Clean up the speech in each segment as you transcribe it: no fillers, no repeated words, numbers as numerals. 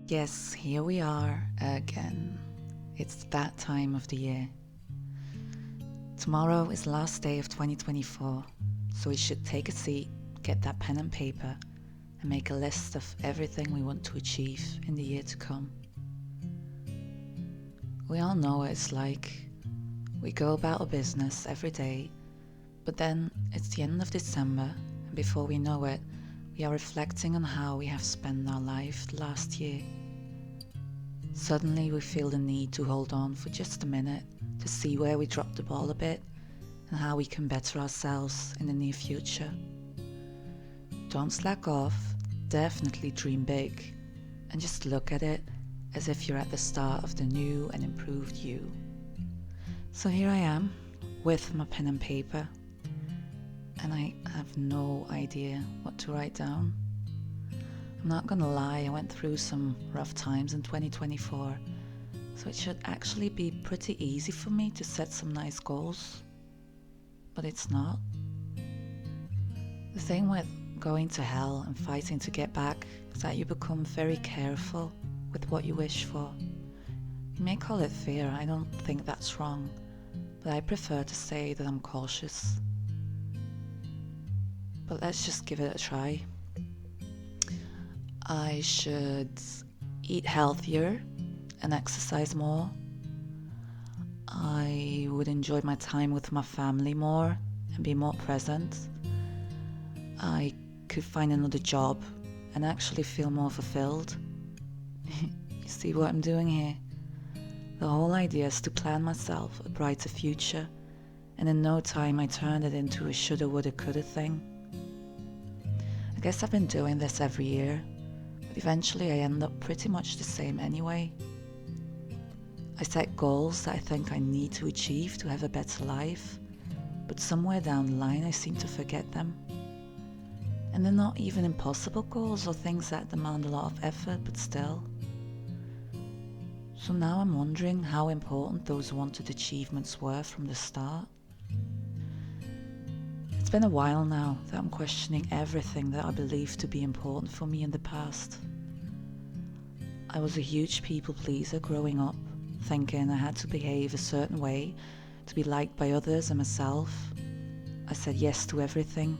Yes, here we are again. It's that time of the year. Tomorrow is the last day of 2024, so we should take a seat, get that pen and paper, and make a list of everything we want to achieve in the year to come. We all know what it's like. We go about our business every day, but then it's the end of December, and before we know it, we are reflecting on how we have spent our life the last year. Suddenly we feel the need to hold on for just a minute to see where we dropped the ball a bit and how we can better ourselves in the near future. Don't slack off, definitely dream big, and just look at it as if you're at the start of the new and improved you. So here I am with my pen and paper, and I have no idea what to write down. I'm not gonna lie, I went through some rough times in 2024, so it should actually be pretty easy for me to set some nice goals. But it's not. The thing with going to hell and fighting to get back is that you become very careful with what you wish for. You may call it fear, I don't think that's wrong, but I prefer to say that I'm cautious. But let's just give it a try. I should eat healthier and exercise more. I would enjoy my time with my family more and be more present. I could find another job and actually feel more fulfilled. You see what I'm doing here? The whole idea is to plan myself a brighter future, and in no time I turned it into a shoulda, woulda, coulda thing. I guess I've been doing this every year, but eventually I end up pretty much the same anyway. I set goals that I think I need to achieve to have a better life, but somewhere down the line I seem to forget them. And they're not even impossible goals or things that demand a lot of effort, but still. So now I'm wondering how important those wanted achievements were from the start. It's been a while now that I'm questioning everything that I believed to be important for me in the past. I was a huge people pleaser growing up, thinking I had to behave a certain way to be liked by others and myself. I said yes to everything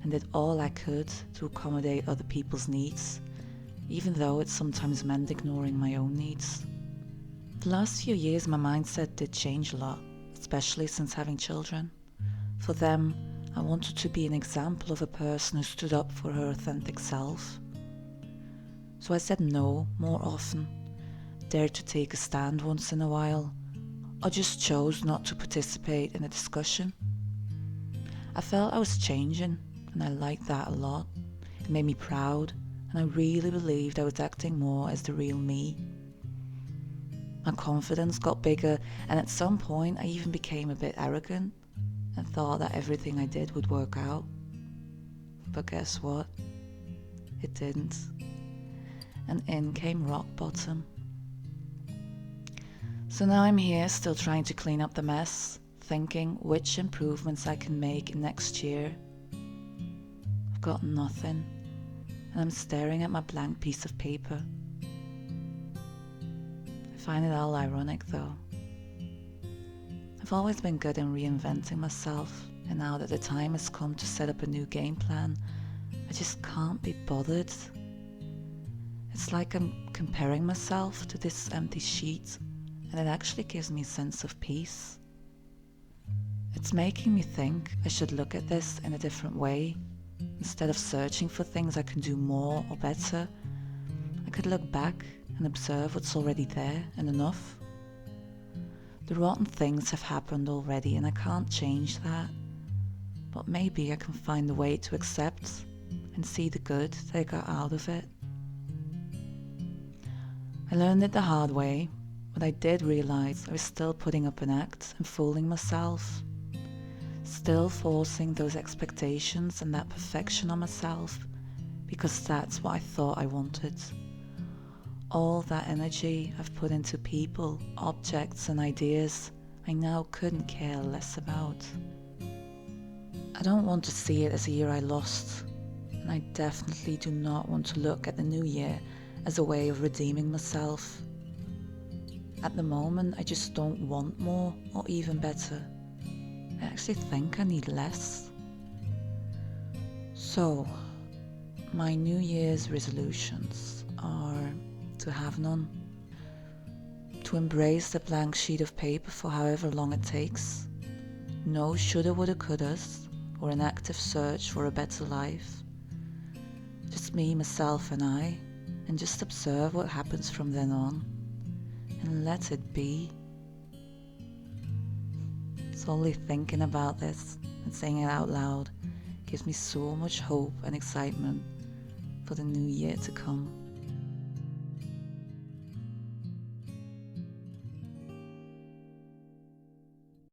and did all I could to accommodate other people's needs, even though it sometimes meant ignoring my own needs. The last few years my mindset did change a lot, especially since having children. For them, I wanted to be an example of a person who stood up for her authentic self. So I said no more often, dared to take a stand once in a while, or just chose not to participate in a discussion. I felt I was changing, and I liked that a lot. It made me proud, and I really believed I was acting more as the real me. My confidence got bigger, and at some point I even became a bit arrogant and thought that everything I did would work out. But guess what? It didn't. And in came rock bottom. So now I'm here still trying to clean up the mess, thinking which improvements I can make next year. I've got nothing, and I'm staring at my blank piece of paper. I find it all ironic though. I've always been good in reinventing myself, and now that the time has come to set up a new game plan, I just can't be bothered. It's like I'm comparing myself to this empty sheet, and it actually gives me a sense of peace. It's making me think I should look at this in a different way. Instead of searching for things I can do more or better, I could look back and observe what's already there and enough. The rotten things have happened already and I can't change that, but maybe I can find a way to accept and see the good that I got out of it. I learned it the hard way, but I did realize I was still putting up an act and fooling myself, still forcing those expectations and that perfection on myself because that's what I thought I wanted. All that energy I've put into people, objects and ideas I now couldn't care less about. I don't want to see it as a year I lost, and I definitely do not want to look at the new year as a way of redeeming myself. At the moment, I just don't want more or even better. I actually think I need less. So, my New Year's resolutions are to have none, to embrace the blank sheet of paper for however long it takes, no shoulda, woulda, couldas, or an active search for a better life. Just me, myself, and I, and just observe what happens from then on, and let it be. Solely thinking about this and saying it out loud gives me so much hope and excitement for the new year to come.